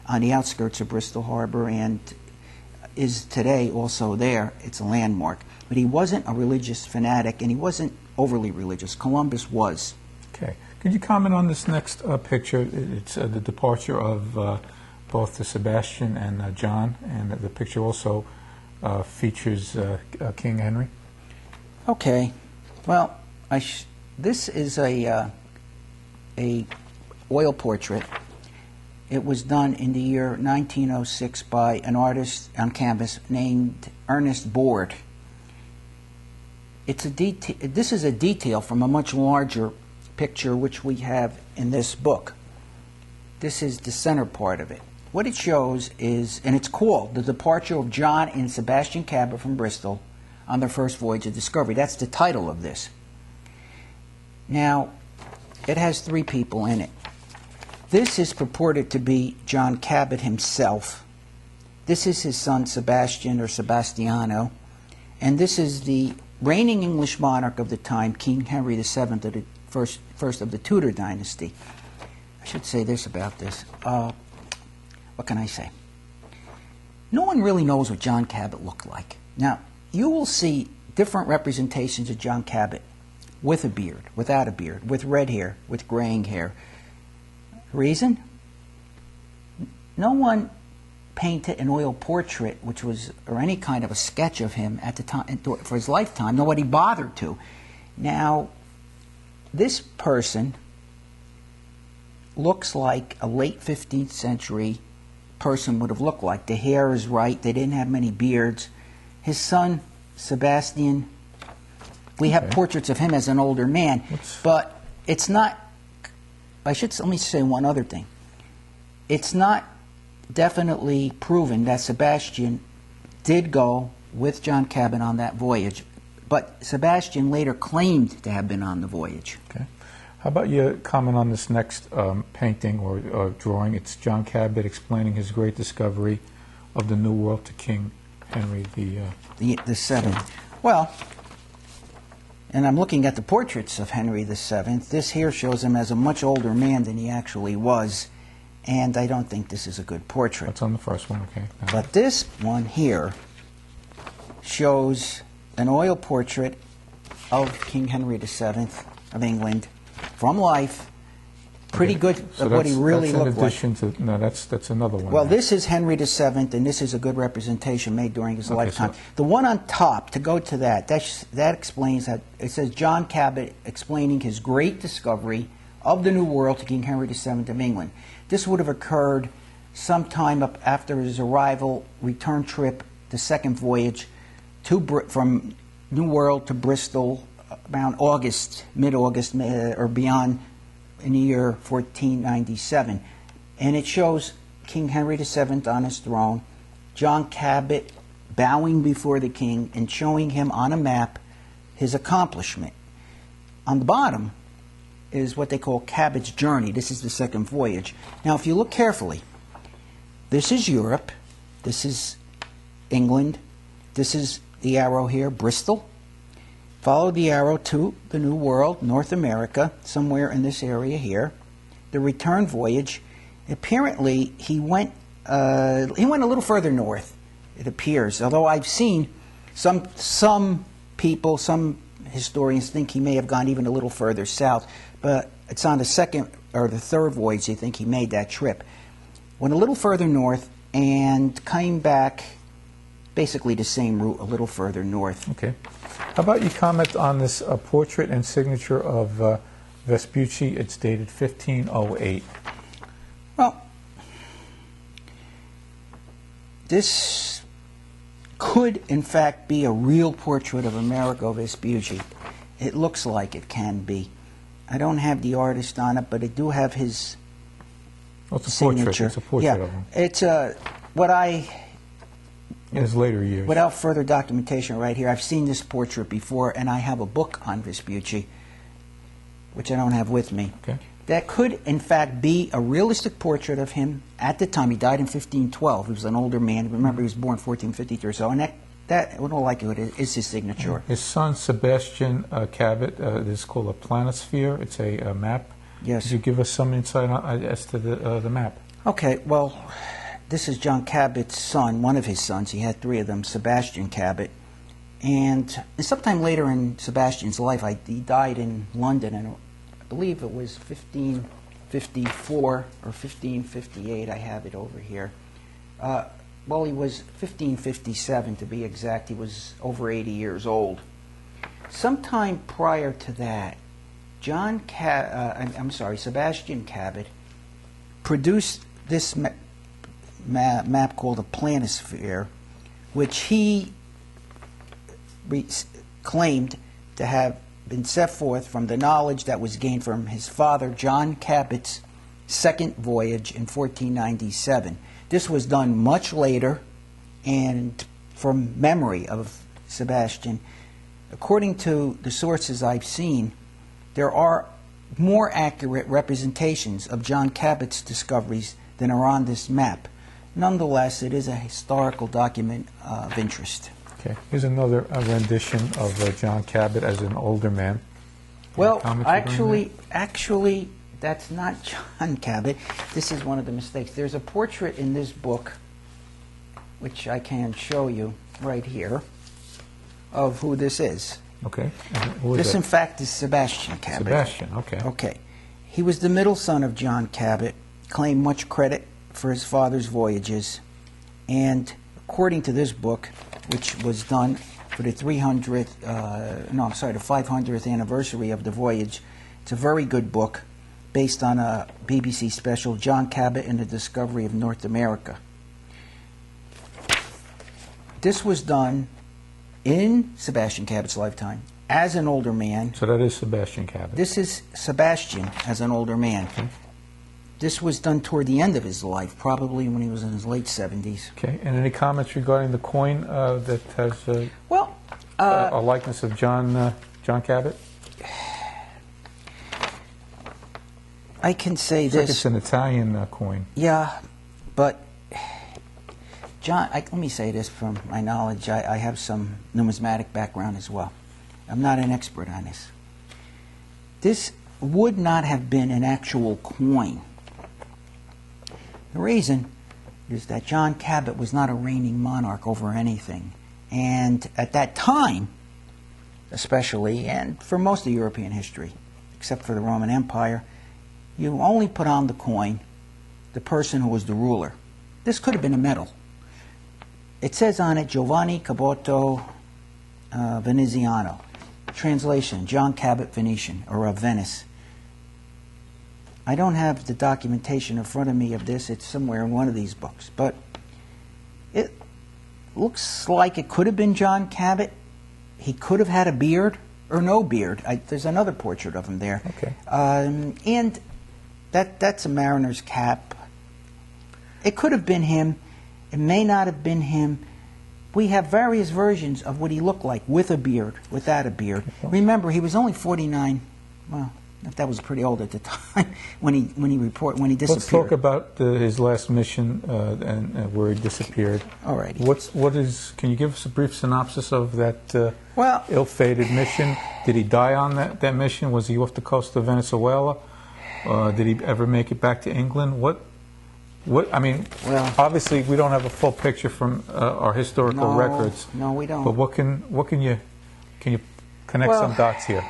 on the outskirts of Bristol Harbor and is today also there. It's a landmark. But he wasn't a religious fanatic, and he wasn't overly religious. Columbus was. Okay. Could you comment on this next picture? It's the departure of both the Sebastian and John, and the picture also features King Henry. Okay. Well, this is a oil portrait. It was done in the year 1906 by an artist on canvas named Ernest Board. This is a detail from a much larger picture which we have in this book. This is the center part of it. What it shows is, and it's called The Departure of John and Sebastian Cabot from Bristol on their first voyage of discovery. That's the title of this. Now, it has 3 people in it. This is purported to be John Cabot himself. This is his son Sebastian, or Sebastiano. And this is the reigning English monarch of the time, King Henry VII, of the first of the Tudor dynasty. I should say this about this. What can I say? No one really knows what John Cabot looked like. Now, you will see different representations of John Cabot with a beard, without a beard, with red hair, with graying hair. Reason? No one painted an oil portrait, which was, or any kind of a sketch of him at the time for his lifetime. Nobody bothered to. Now, this person looks like a late 15th century person would have looked like. The hair is right. They didn't have many beards. His son, Sebastian, we have portraits of him as an older man, but it's not. Let me say one other thing. It's not definitely proven that Sebastian did go with John Cabot on that voyage, but Sebastian later claimed to have been on the voyage. Okay. How about you comment on this next painting or drawing? It's John Cabot explaining his great discovery of the New World to King Henry the Seventh. Well, and I'm looking at the portraits of Henry VII. This here shows him as a much older man than he actually was, and I don't think this is a good portrait. That's on the first one, okay. But this one here shows an oil portrait of King Henry VII of England from life. Pretty good of what he really looked like. No, that's another one. Well, this is Henry VII, and this is a good representation made during his lifetime. So the one on top, to go to that explains that. It says John Cabot explaining his great discovery of the New World to King Henry VII of England. This would have occurred sometime up after his arrival, return trip, the second voyage from New World to Bristol around August, mid-August, or beyond, in the year 1497. And it shows King Henry VII on his throne, John Cabot bowing before the king and showing him on a map his accomplishment. On the bottom is what they call Cabot's journey. This is the second voyage. Now, if you look carefully, this is Europe, this is England, this is the arrow here, Bristol. Follow the arrow to the New World, North America, somewhere in this area here. The return voyage, apparently he went a little further north, it appears. Although I've seen some people, some historians think he may have gone even a little further south, but it's on the second or the third voyage they think he made that trip. Went a little further north and came back basically the same route, a little further north. Okay. How about you comment on this portrait and signature of Vespucci? It's dated 1508. Well, this could, in fact, be a real portrait of Amerigo Vespucci. It looks like it can be. I don't have the artist on it, but I do have his signature. Portrait. It's a portrait of him. It's in his later years. Without further documentation right here, I've seen this portrait before, and I have a book on Vespucci, which I don't have with me. Okay. That could, in fact, be a realistic portrait of him at the time. He died in 1512. He was an older man. Remember, he was born 1453 or so, and that in all likelihood, is his signature. His son, Sebastian Cabot, this is called a planisphere. It's a map. Yes. Could you give us some insight as to the map? Okay, well, this is John Cabot's son, one of his sons. He had three of them, Sebastian Cabot. And sometime later in Sebastian's life, he died in London, and I believe it was 1554 or 1558. I have it over here. Well, he was 1557 to be exact. He was over 80 years old. Sometime prior to that, Sebastian Cabot produced this map called a planisphere, which he claimed to have been set forth from the knowledge that was gained from his father, John Cabot's second voyage in 1497. This was done much later, and from memory of Sebastian. According to the sources I've seen, there are more accurate representations of John Cabot's discoveries than are on this map. Nonetheless, it is a historical document of interest. Okay. Here's another rendition of John Cabot as an older man. Well, actually, that's not John Cabot. This is one of the mistakes. There's a portrait in this book, which I can show you right here, of who this is. Okay. This, in fact, is Sebastian Cabot. Sebastian, okay. Okay. He was the middle son of John Cabot, claimed much credit for his father's voyages, and according to this book, which was done for the 500th anniversary of the voyage, it's a very good book based on a BBC special, John Cabot and the Discovery of North America. This was done in Sebastian Cabot's lifetime as an older man. So that is Sebastian Cabot. This is Sebastian as an older man. Okay. This was done toward the end of his life, probably when he was in his late 70s. Okay. And any comments regarding the coin that has a likeness of John Cabot? I can say It's this. like it's an Italian coin. Yeah, but John, let me say this from my knowledge. I have some numismatic background as well. I'm not an expert on this. This would not have been an actual coin. The reason is that John Cabot was not a reigning monarch over anything. And at that time, especially, and for most of European history, except for the Roman Empire, you only put on the coin the person who was the ruler. This could have been a medal. It says on it, Giovanni Cabot Veneziano. Translation, John Cabot Venetian, or of Venice. I don't have the documentation in front of me of this. It's somewhere in one of these books. But it looks like it could have been John Cabot. He could have had a beard or no beard. There's another portrait of him there. Okay. And that's a mariner's cap. It could have been him. It may not have been him. We have various versions of what he looked like, with a beard, without a beard. Remember, he was only 49. Well, that was pretty old at the time when he disappeared. Let's talk about his last mission and where he disappeared. All right. Can you give us a brief synopsis of that ill-fated mission? Did he die on that mission? Was he off the coast of Venezuela? Did he ever make it back to England? Obviously we don't have a full picture from our historical records. No, we don't. But can you connect some dots here?